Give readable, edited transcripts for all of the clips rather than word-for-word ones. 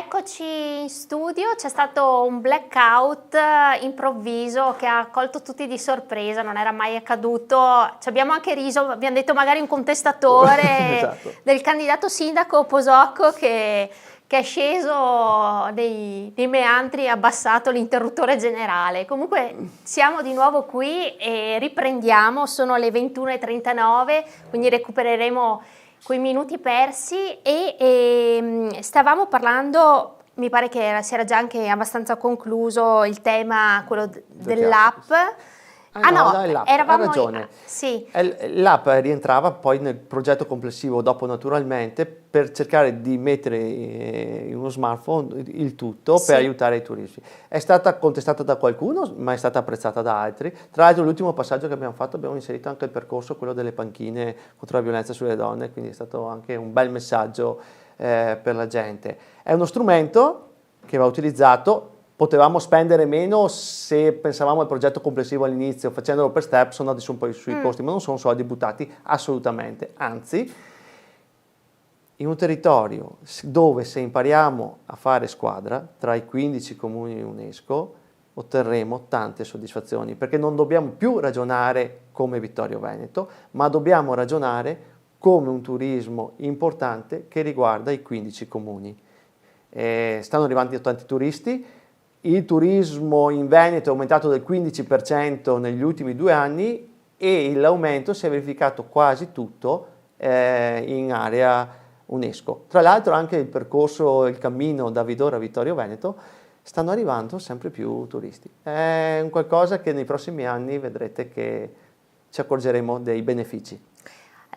Eccoci in studio, c'è stato un blackout improvviso che ha colto tutti di sorpresa, non era mai accaduto. Ci abbiamo anche riso, abbiamo detto magari un contestatore Esatto. del candidato sindaco Posocco che è sceso nei meandri e ha abbassato l'interruttore generale. Comunque siamo di nuovo qui e riprendiamo, sono le 21:39, quindi recupereremo quei minuti persi e stavamo parlando, mi pare che si era già anche abbastanza concluso il tema, quello dell'app. No, è l'app, ha ragione. Sì. L'app rientrava poi nel progetto complessivo dopo naturalmente per cercare di mettere in uno smartphone il tutto Sì. per aiutare i turisti. È stata contestata da qualcuno, ma è stata apprezzata da altri. Tra l'altro l'ultimo passaggio che abbiamo fatto abbiamo inserito anche il percorso, quello delle panchine contro la violenza sulle donne, quindi è stato anche un bel messaggio per la gente. È uno strumento che va utilizzato. Potevamo spendere meno se pensavamo al progetto complessivo all'inizio, facendolo per step, sono andati su un po' sui costi, ma non sono soldi buttati assolutamente. Anzi, in un territorio dove se impariamo a fare squadra, tra i 15 comuni UNESCO, otterremo tante soddisfazioni, perché non dobbiamo più ragionare come Vittorio Veneto, ma dobbiamo ragionare come un turismo importante che riguarda i 15 comuni. Stanno arrivando tanti turisti. Il turismo in Veneto è aumentato del 15% negli ultimi 2 anni e l'aumento si è verificato quasi tutto in area UNESCO. Tra l'altro anche il percorso, il cammino da Vidora a Vittorio Veneto, stanno arrivando sempre più turisti. È un qualcosa che nei prossimi anni vedrete che ci accorgeremo dei benefici.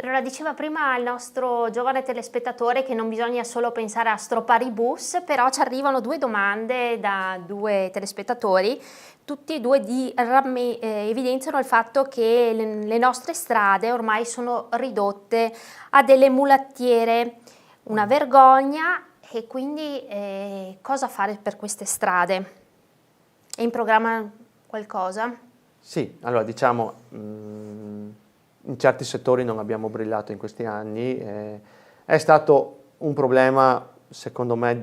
Allora, diceva prima il nostro giovane telespettatore che non bisogna solo pensare a stroppare i bus, però ci arrivano 2 domande da 2 telespettatori, tutti e 2 evidenziano il fatto che le nostre strade ormai sono ridotte a delle mulattiere, una vergogna, e quindi cosa fare per queste strade? È in programma qualcosa? Sì, allora diciamo... in certi settori non abbiamo brillato in questi anni, è stato un problema secondo me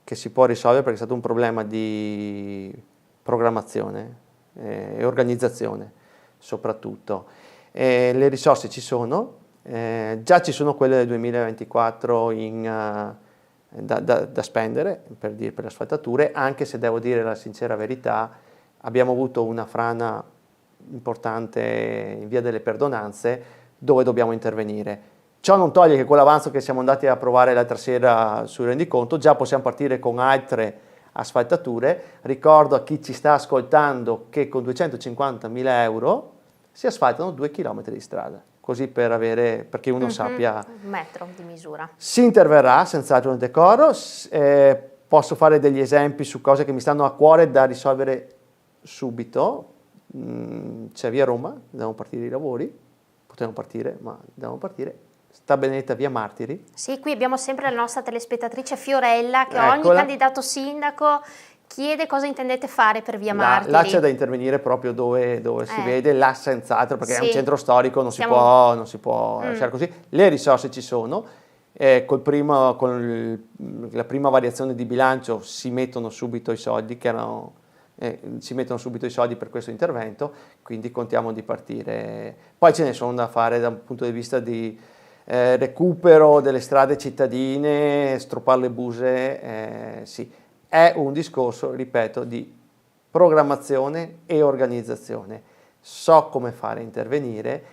che si può risolvere perché è stato un problema di programmazione e organizzazione soprattutto. Le risorse ci sono, già ci sono quelle del 2024 da spendere per le asfaltature, anche se devo dire la sincera verità, abbiamo avuto una frana importante in via delle Perdonanze dove dobbiamo intervenire. Ciò non toglie che con l'avanzo che siamo andati a provare l'altra sera sul rendiconto già possiamo partire con altre asfaltature. Ricordo a chi ci sta ascoltando che con 250.000 euro si asfaltano 2 chilometri di strada, così perché uno sappia un metro di misura. Si interverrà senz'altro nel decoro. Posso fare degli esempi su cose che mi stanno a cuore da risolvere subito. C'è via Roma, devono partire i lavori, potevano partire, ma devono partire. Sta Benedetta via Martiri. Sì, qui abbiamo sempre la nostra telespettatrice Fiorella che Eccola. Ogni candidato sindaco chiede cosa intendete fare per via Martiri. Là c'è da intervenire proprio dove si vede, là senz'altro, perché è un centro storico, non si può lasciare così. Le risorse ci sono, con la prima variazione di bilancio si mettono subito i soldi per questo intervento, quindi contiamo di partire. Poi ce ne sono da fare da un punto di vista di recupero delle strade cittadine, stroppare le buse, sì. È un discorso, ripeto, di programmazione e organizzazione. So come fare a intervenire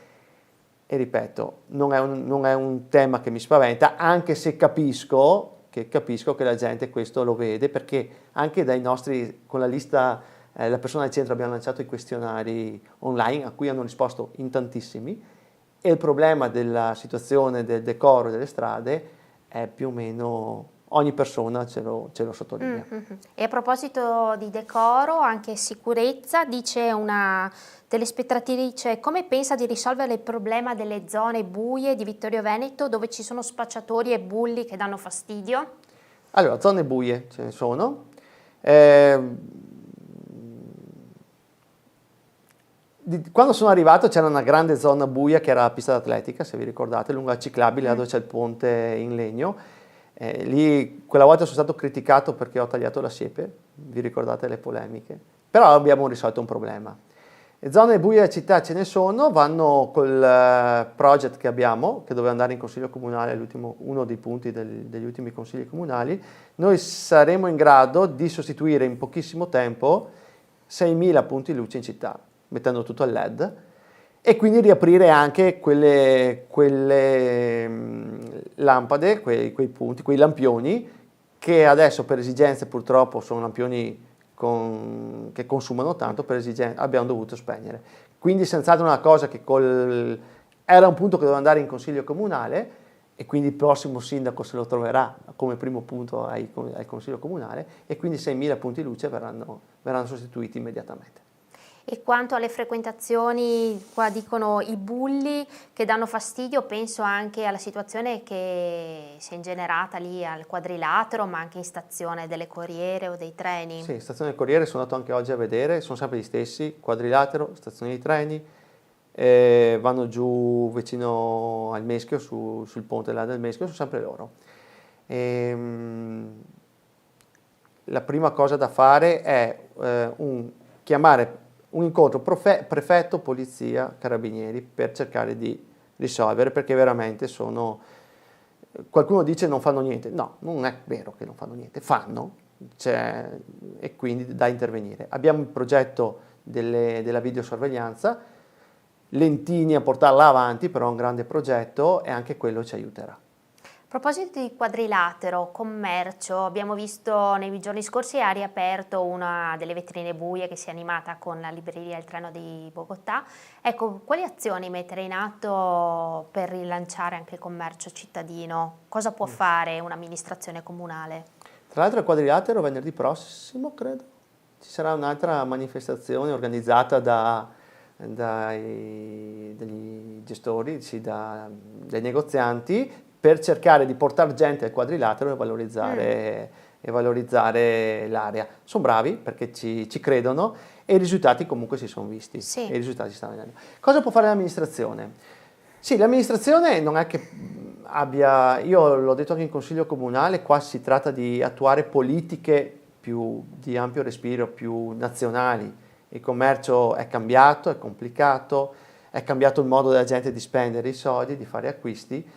e ripeto, non è un tema che mi spaventa, anche se capisco che la gente questo lo vede, perché anche dai nostri, con la lista, la persona del centro abbiamo lanciato i questionari online a cui hanno risposto in tantissimi, e il problema della situazione del decoro delle strade è più o meno ogni persona ce lo sottolinea. E a proposito di decoro, anche sicurezza, dice una telespettatrice: come pensa di risolvere il problema delle zone buie di Vittorio Veneto dove ci sono spacciatori e bulli che danno fastidio? Allora, zone buie ce ne sono. Quando sono arrivato c'era una grande zona buia che era la pista d'atletica, se vi ricordate, lungo la ciclabile, dove c'è il ponte in legno. Lì quella volta sono stato criticato perché ho tagliato la siepe, vi ricordate le polemiche, però abbiamo risolto un problema. E zone buie della città ce ne sono, vanno col project che abbiamo, che doveva andare in consiglio comunale, uno dei punti degli ultimi consigli comunali. Noi saremo in grado di sostituire in pochissimo tempo 6.000 punti luce in città, mettendo tutto al LED, e quindi riaprire anche quelle lampade, quei punti, quei lampioni, che adesso per esigenze purtroppo sono lampioni che consumano tanto, per esigenze abbiamo dovuto spegnere. Quindi senz'altro una cosa che era un punto che doveva andare in consiglio comunale, e quindi il prossimo sindaco se lo troverà come primo punto al consiglio comunale, e quindi 6.000 punti luce verranno sostituiti immediatamente. E quanto alle frequentazioni, qua dicono i bulli che danno fastidio, penso anche alla situazione che si è ingenerata lì al Quadrilatero, ma anche in stazione delle corriere o dei treni. Sì, stazione del corriere sono andato anche oggi a vedere, sono sempre gli stessi, Quadrilatero, stazione dei treni, vanno giù vicino al Meschio, sul ponte là del Meschio, sono sempre loro. La prima cosa da fare è chiamare un incontro prefetto, polizia, carabinieri, per cercare di risolvere, perché veramente qualcuno dice non fanno niente. No, non è vero che non fanno niente, fanno, e quindi da intervenire. Abbiamo il progetto della videosorveglianza, lentini a portarla avanti, però è un grande progetto e anche quello ci aiuterà. A proposito di Quadrilatero, commercio, abbiamo visto nei giorni scorsi ha riaperto una delle vetrine buie che si è animata con la libreria Il Treno di Bogotà. Ecco, quali azioni mettere in atto per rilanciare anche il commercio cittadino? Cosa può fare un'amministrazione comunale? Tra l'altro al Quadrilatero venerdì prossimo, credo, ci sarà un'altra manifestazione organizzata dagli gestori, dai negozianti, per cercare di portare gente al Quadrilatero e valorizzare l'area. Sono bravi perché ci credono, e i risultati comunque si sono visti. Sì. E i risultati si stanno vedendo. Cosa può fare l'amministrazione? Sì, l'amministrazione non è che io l'ho detto anche in consiglio comunale, qua si tratta di attuare politiche più di ampio respiro, più nazionali. Il commercio è cambiato, è complicato, è cambiato il modo della gente di spendere i soldi, di fare acquisti.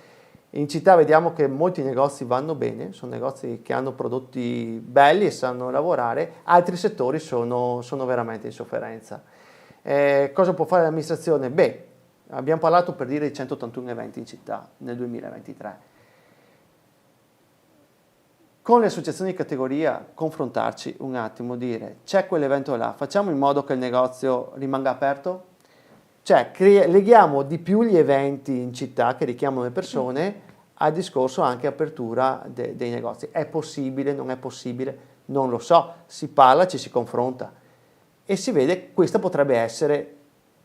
In città vediamo che molti negozi vanno bene, sono negozi che hanno prodotti belli e sanno lavorare, altri settori sono veramente in sofferenza. Cosa può fare l'amministrazione? Beh, abbiamo parlato per dire di 181 eventi in città nel 2023. Con le associazioni di categoria confrontarci un attimo, dire c'è quell'evento là, facciamo in modo che il negozio rimanga aperto? Cioè leghiamo di più gli eventi in città che richiamano le persone al discorso anche apertura dei negozi. È possibile, non è possibile? Non lo so, si parla, ci si confronta e si vede che questa potrebbe essere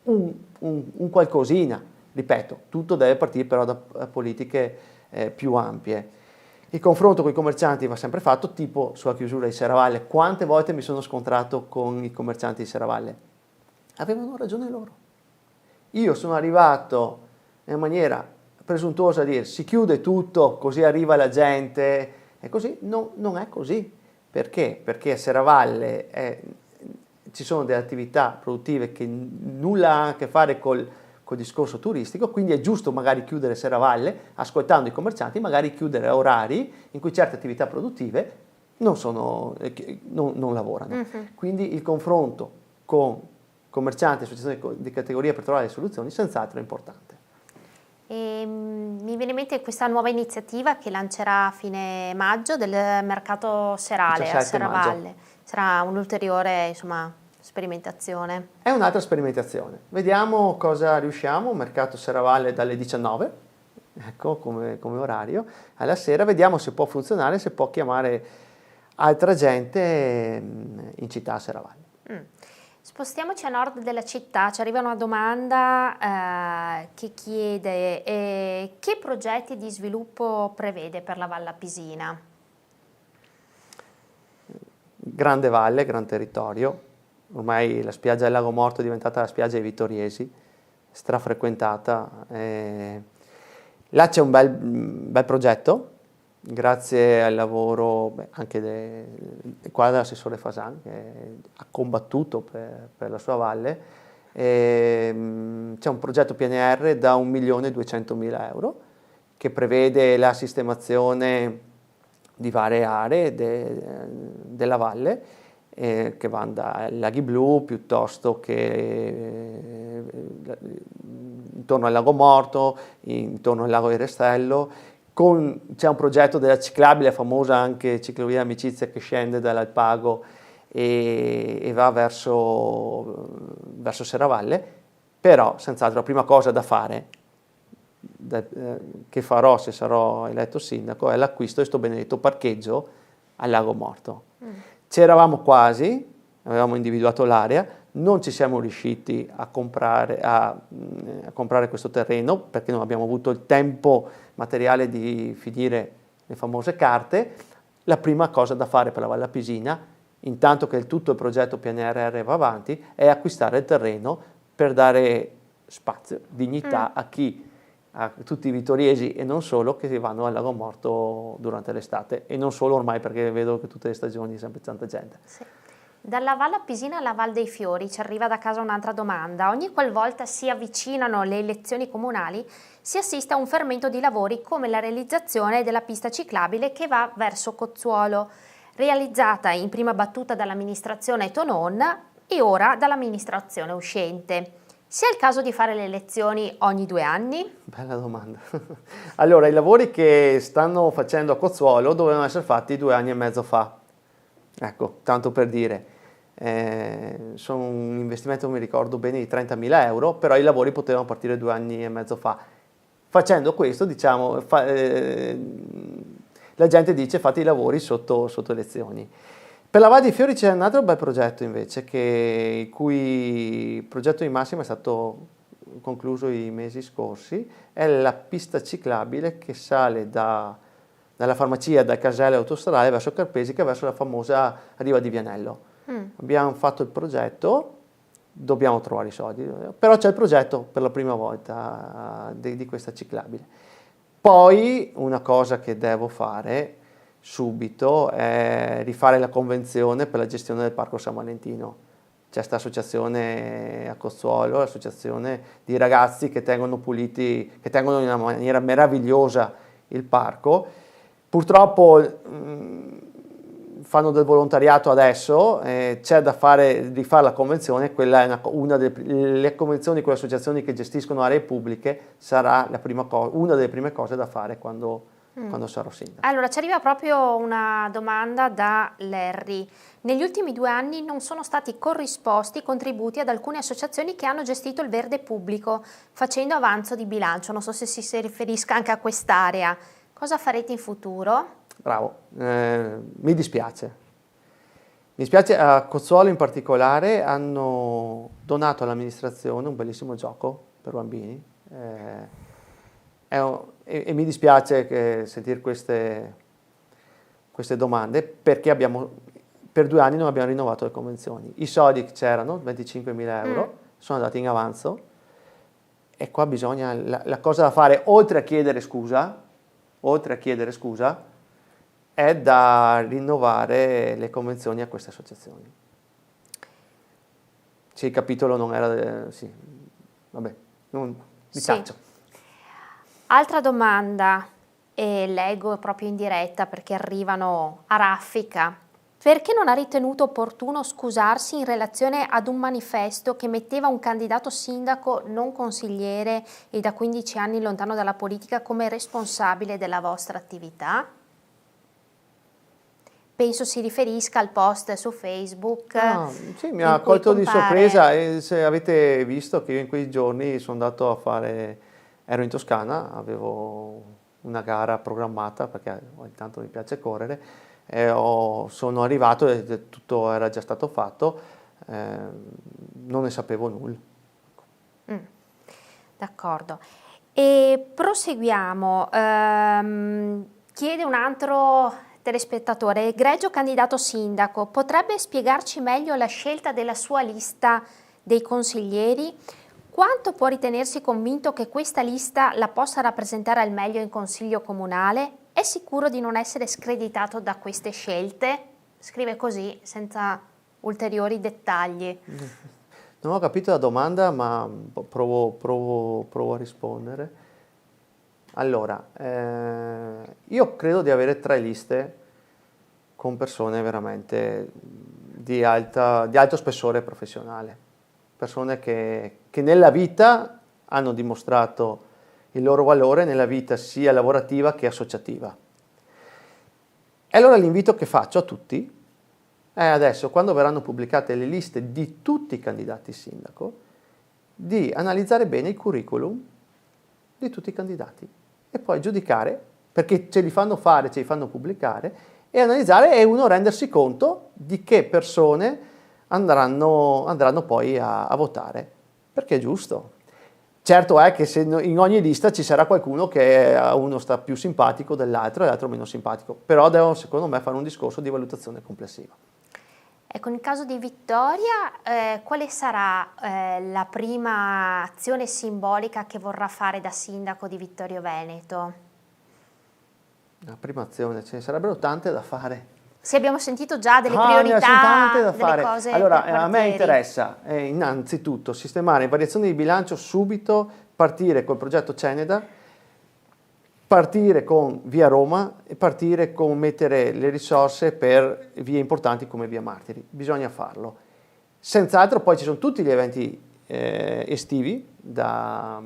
un qualcosina. Ripeto, tutto deve partire però da politiche più ampie. Il confronto con i commercianti va sempre fatto, tipo sulla chiusura di Serravalle. Quante volte mi sono scontrato con i commercianti di Serravalle? Avevano ragione loro. Io sono arrivato in maniera presuntuosa a dire si chiude tutto così arriva la gente e così, non è così. Perché? Perché a Serravalle ci sono delle attività produttive che nulla hanno a che fare col discorso turistico, quindi è giusto magari chiudere Serravalle ascoltando i commercianti, magari chiudere a orari in cui certe attività produttive non lavorano. Quindi il confronto con commercianti e associazioni di categoria per trovare le soluzioni senz'altro è importante. Mi viene in mente questa nuova iniziativa che lancerà a fine maggio del mercato serale a Serravalle. Maggio. Sarà un'ulteriore sperimentazione. È un'altra sperimentazione. Vediamo cosa riusciamo. Mercato Serravalle dalle 19, ecco come orario, alla sera. Vediamo se può funzionare, se può chiamare altra gente in città a Serravalle. Spostiamoci a nord della città, ci arriva una domanda che chiede che progetti di sviluppo prevede per la Valle Appisina? Grande valle, gran territorio, ormai la spiaggia del Lago Morto è diventata la spiaggia dei Vittoriesi, strafrequentata. Là c'è un bel progetto grazie al lavoro anche qua dell'assessore Fasan, che ha combattuto per la sua valle, c'è un progetto PNR da 1.200.000 euro che prevede la sistemazione di varie aree della valle, che vanno dai laghi blu piuttosto che intorno al lago Morto, intorno al lago di Restello. C'è un progetto della ciclabile, famosa anche ciclovia Amicizia, che scende dall'Alpago e va verso Serravalle, però senz'altro la prima cosa da fare, che farò se sarò eletto sindaco, è l'acquisto di questo benedetto parcheggio al lago Morto. C'eravamo quasi, avevamo individuato l'area, non ci siamo riusciti a comprare questo terreno perché non abbiamo avuto il tempo materiale di finire le famose carte. La prima cosa da fare per la Valle Appisina, intanto che tutto il progetto PNRR va avanti, è acquistare il terreno per dare spazio, dignità a tutti i vittoriesi e non solo, che vanno al lago Morto durante l'estate, e non solo ormai, perché vedo che tutte le stagioni c'è sempre tanta gente. Sì. Dalla Valle Appisina alla Val dei Fiori ci arriva da casa un'altra domanda. Ogni qualvolta si avvicinano le elezioni comunali si assiste a un fermento di lavori come la realizzazione della pista ciclabile che va verso Cozzuolo, realizzata in prima battuta dall'amministrazione Tonon e ora dall'amministrazione uscente. Sia il caso di fare le elezioni ogni 2 anni? Bella domanda. Allora, i lavori che stanno facendo a Cozzuolo dovevano essere fatti 2 anni e mezzo fa. Ecco, tanto per dire. Sono un investimento, non mi ricordo bene, di 30.000 euro, però i lavori potevano partire 2 anni e mezzo fa. Facendo questo, diciamo, la gente dice fate i lavori sotto elezioni. Per la Valle dei Fiori c'è un altro bel progetto invece, il cui progetto di massima è stato concluso i mesi scorsi, è la pista ciclabile che sale dalla farmacia, dal casello autostradale verso Carpesica, verso la famosa riva di Vianello. Abbiamo fatto il progetto, dobbiamo trovare i soldi, però c'è il progetto per la prima volta di questa ciclabile. Poi una cosa che devo fare subito è rifare la convenzione per la gestione del Parco San Valentino. C'è questa associazione a Cozzuolo, l'associazione di ragazzi che tengono puliti, che tengono in una maniera meravigliosa il parco. Purtroppo fanno del volontariato adesso, c'è da rifare la convenzione, quella è una delle convenzioni con le associazioni che gestiscono aree pubbliche, sarà una delle prime cose da fare quando sarò sindaco. Allora, ci arriva proprio una domanda da Larry. Negli ultimi 2 anni non sono stati corrisposti contributi ad alcune associazioni che hanno gestito il verde pubblico, facendo avanzo di bilancio. Non so se si riferisca anche a quest'area. Cosa farete in futuro? Bravo, mi dispiace. Mi spiace, a Cozzuolo in particolare hanno donato all'amministrazione un bellissimo gioco per bambini. E mi dispiace sentire queste domande, perché per 2 anni non abbiamo rinnovato le convenzioni. I soldi che c'erano, 25.000 euro, sono andati in avanzo, e qua bisogna, la cosa da fare, oltre a chiedere scusa, è da rinnovare le convenzioni a queste associazioni. Se il capitolo non era... sì, vabbè, mi taccio. Altra domanda, e leggo proprio in diretta perché arrivano a raffica. Perché non ha ritenuto opportuno scusarsi in relazione ad un manifesto che metteva un candidato sindaco non consigliere e da 15 anni lontano dalla politica come responsabile della vostra attività? Penso si riferisca al post su Facebook. Sì, mi ha colto di sorpresa, e se avete visto che io in quei giorni sono andato ero in Toscana, avevo una gara programmata perché ogni tanto mi piace correre, sono arrivato e tutto era già stato fatto, non ne sapevo nulla. D'accordo. E proseguiamo. Chiede un altro telespettatore: egregio candidato sindaco, potrebbe spiegarci meglio la scelta della sua lista dei consiglieri? Quanto può ritenersi convinto che questa lista la possa rappresentare al meglio in consiglio comunale? è sicuro di non essere screditato da queste scelte? Scrive così, senza ulteriori dettagli. Non ho capito la domanda, ma provo a rispondere. Allora, io credo di avere 3 liste con persone veramente di alto spessore professionale, persone che nella vita hanno dimostrato il loro valore, nella vita sia lavorativa che associativa. E allora l'invito che faccio a tutti è adesso, quando verranno pubblicate le liste di tutti i candidati sindaco, di analizzare bene i curriculum di tutti i candidati e poi giudicare, perché ce li fanno fare, ce li fanno pubblicare, e analizzare e uno rendersi conto di che persone andranno poi a votare, perché è giusto. Certo è che se in ogni lista ci sarà qualcuno che a uno sta più simpatico dell'altro e l'altro meno simpatico, però devono secondo me fare un discorso di valutazione complessiva. Ecco, nel caso di Vittoria, quale sarà la prima azione simbolica che vorrà fare da sindaco di Vittorio Veneto? La prima azione, ce ne sarebbero tante da fare. Sì, abbiamo sentito già delle Ne priorità, sono tante da delle fare. cose Allora, per a me quartieri. interessa innanzitutto sistemare variazioni di bilancio subito, partire col progetto Ceneda, partire con Via Roma e partire con mettere le risorse per vie importanti come Via Martiri. Bisogna farlo. Senz'altro poi ci sono tutti gli eventi estivi da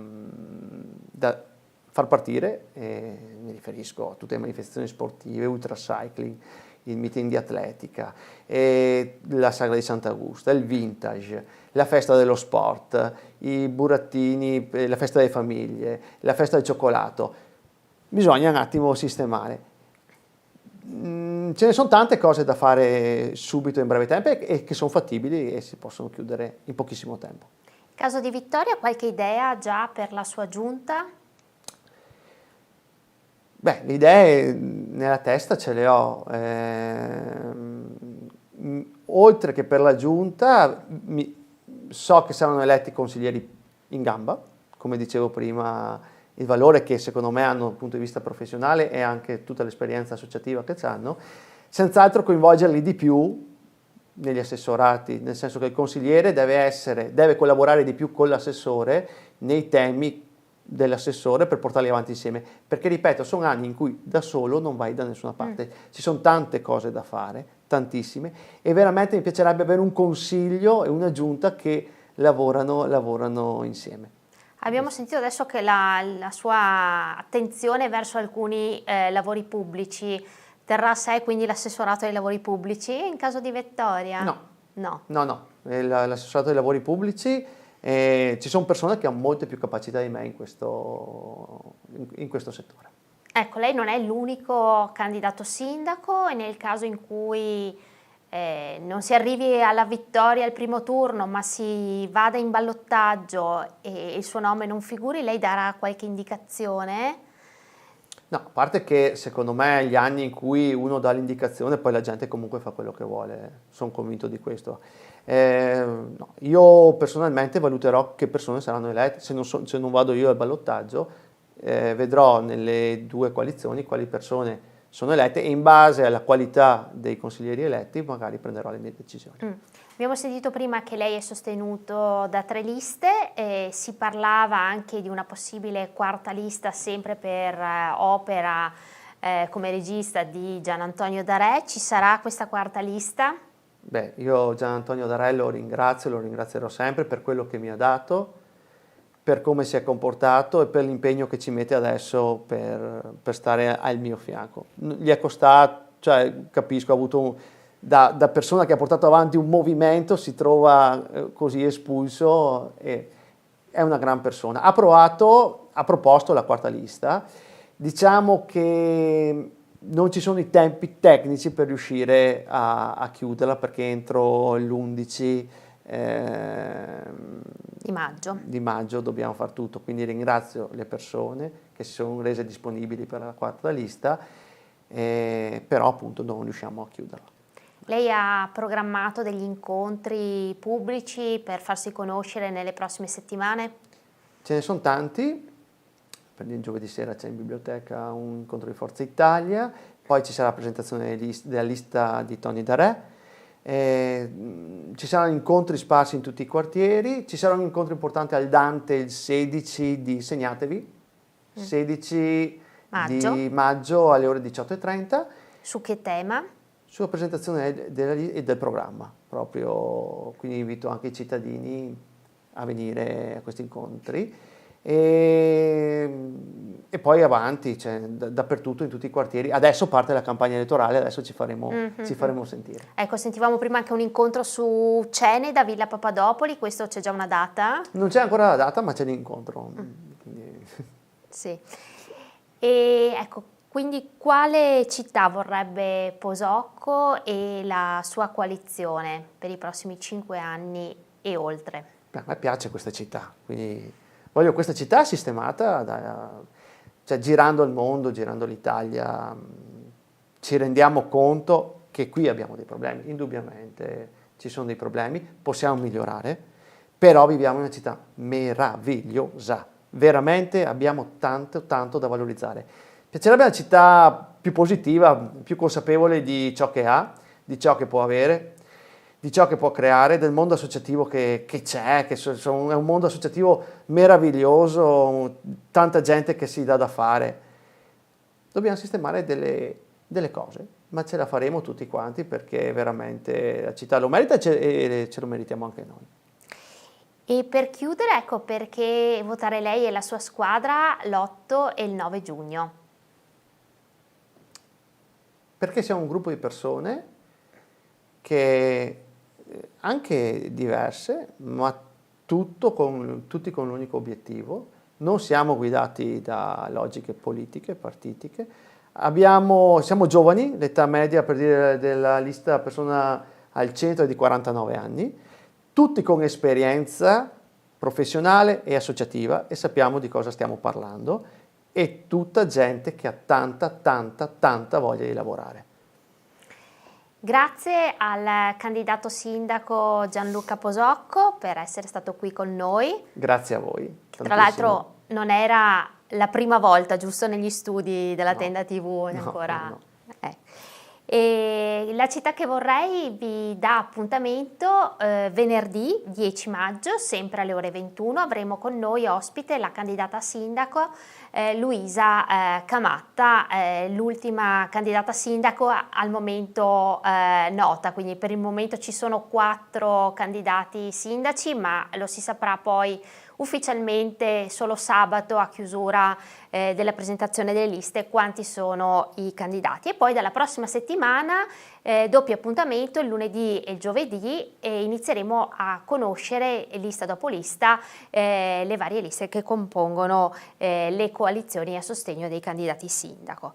far partire, mi riferisco a tutte le manifestazioni sportive, ultracycling, il meeting di atletica, la sagra di Sant'Augusta, il vintage, la festa dello sport, i burattini, la festa delle famiglie, la festa del cioccolato. Bisogna un attimo sistemare. Ce ne sono tante cose da fare subito in breve tempo e che sono fattibili e si possono chiudere in pochissimo tempo. Caso di Vittoria, qualche idea già per la sua giunta? Beh, le idee nella testa ce le ho. Oltre che per la giunta, so che saranno eletti consiglieri in gamba, come dicevo prima, il valore che secondo me hanno dal punto di vista professionale e anche tutta l'esperienza associativa che hanno, senz'altro coinvolgerli di più negli assessorati, nel senso che il consigliere deve collaborare di più con l'assessore nei temi dell'assessore per portarli avanti insieme, perché ripeto, sono anni in cui da solo non vai da nessuna parte, ci sono tante cose da fare, tantissime, e veramente mi piacerebbe avere un consiglio e una giunta che lavorano insieme. Abbiamo sentito adesso che la sua attenzione verso alcuni lavori pubblici terrà a sé quindi l'assessorato ai lavori pubblici in caso di Vittoria? No. L'assessorato ai lavori pubblici, ci sono persone che hanno molte più capacità di me in questo settore. Ecco, lei non è l'unico candidato sindaco e nel caso in cui non si arrivi alla vittoria al primo turno ma si vada in ballottaggio e il suo nome non figuri, lei darà qualche indicazione? No, a parte che secondo me gli anni in cui uno dà l'indicazione poi la gente comunque fa quello che vuole, sono convinto di questo. No, io personalmente valuterò che persone saranno elette, se non vado io al ballottaggio vedrò nelle due coalizioni quali persone sono elette e in base alla qualità dei consiglieri eletti magari prenderò le mie decisioni. Abbiamo sentito prima che lei è sostenuto da 3 liste e si parlava anche di una possibile quarta lista sempre per opera come regista di Gian Antonio Darè. Ci sarà questa quarta lista? Beh, io Gian Antonio Darè lo ringrazierò sempre per quello che mi ha dato, per come si è comportato e per l'impegno che ci mette adesso per stare al mio fianco. Gli è costato, cioè capisco, ha avuto da persona che ha portato avanti un movimento, si trova così espulso e è una gran persona. Ha proposto la quarta lista, diciamo che non ci sono i tempi tecnici per riuscire a chiuderla perché entro l'11 di maggio dobbiamo fare tutto, quindi ringrazio le persone che si sono rese disponibili per la quarta lista, però appunto non riusciamo a chiuderla. Lei ha programmato degli incontri pubblici per farsi conoscere nelle prossime settimane? Ce ne sono tanti, per il giovedì sera c'è in biblioteca un incontro di Forza Italia, poi ci sarà la presentazione della lista di Tony Darè, ci saranno incontri sparsi in tutti i quartieri, ci sarà un incontro importante al Dante il 16 di, segnatevi, 16 di maggio alle ore 18:30. Su che tema? Sulla presentazione del programma, proprio, quindi invito anche i cittadini a venire a questi incontri e poi avanti, cioè, dappertutto in tutti i quartieri. Adesso parte la campagna elettorale, adesso ci faremo sentire. Ecco, sentivamo prima anche un incontro su Ceneda, Villa Papadopoli, questo c'è già una data? Non c'è ancora la data, ma c'è l'incontro. Quindi... Sì. E ecco, quindi quale città vorrebbe Posocco e la sua coalizione per i prossimi 5 anni e oltre? A me piace questa città, quindi voglio questa città sistemata, cioè girando il mondo, girando l'Italia, ci rendiamo conto che qui abbiamo dei problemi, indubbiamente ci sono dei problemi, possiamo migliorare, però viviamo in una città meravigliosa, veramente abbiamo tanto da valorizzare. Piacerebbe una città più positiva, più consapevole di ciò che ha, di ciò che può avere, di ciò che può creare, del mondo associativo che c'è, è un mondo associativo meraviglioso, tanta gente che si dà da fare. Dobbiamo sistemare delle cose, ma ce la faremo tutti quanti perché veramente la città lo merita e ce lo meritiamo anche noi. E per chiudere, ecco, perché votare lei e la sua squadra l'8 e il 9 giugno? Perché siamo un gruppo di persone che anche diverse, ma tutti con l'unico obiettivo. Non siamo guidati da logiche politiche, partitiche. Siamo giovani, l'età media per dire della lista persona al centro è di 49 anni, tutti con esperienza professionale e associativa e sappiamo di cosa stiamo parlando e tutta gente che ha tanta voglia di lavorare. Grazie al candidato sindaco Gianluca Posocco per essere stato qui con noi. Grazie a voi. Tra l'altro non era la prima volta, giusto, negli studi della Tenda TV? Ancora. No. E la città che vorrei vi dà appuntamento venerdì 10 maggio, sempre alle ore 21. Avremo con noi ospite la candidata sindaco Luisa Camatta, l'ultima candidata sindaco al momento nota, quindi per il momento ci sono 4 candidati sindaci, ma lo si saprà poi ufficialmente solo sabato a chiusura della presentazione delle liste quanti sono i candidati e poi dalla prossima settimana doppio appuntamento il lunedì e il giovedì e inizieremo a conoscere lista dopo lista le varie liste che compongono le coalizioni a sostegno dei candidati sindaco.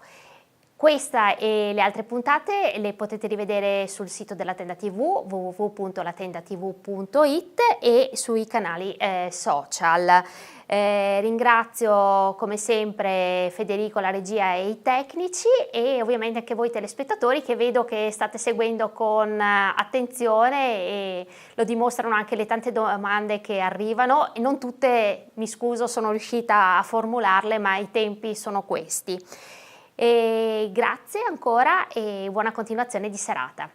Questa e le altre puntate le potete rivedere sul sito della Tenda TV www.latendatv.it e sui canali social. Ringrazio come sempre Federico, la regia e i tecnici e ovviamente anche voi telespettatori che vedo che state seguendo con attenzione e lo dimostrano anche le tante domande che arrivano e non tutte, mi scuso, sono riuscita a formularle, ma i tempi sono questi. E grazie ancora e buona continuazione di serata.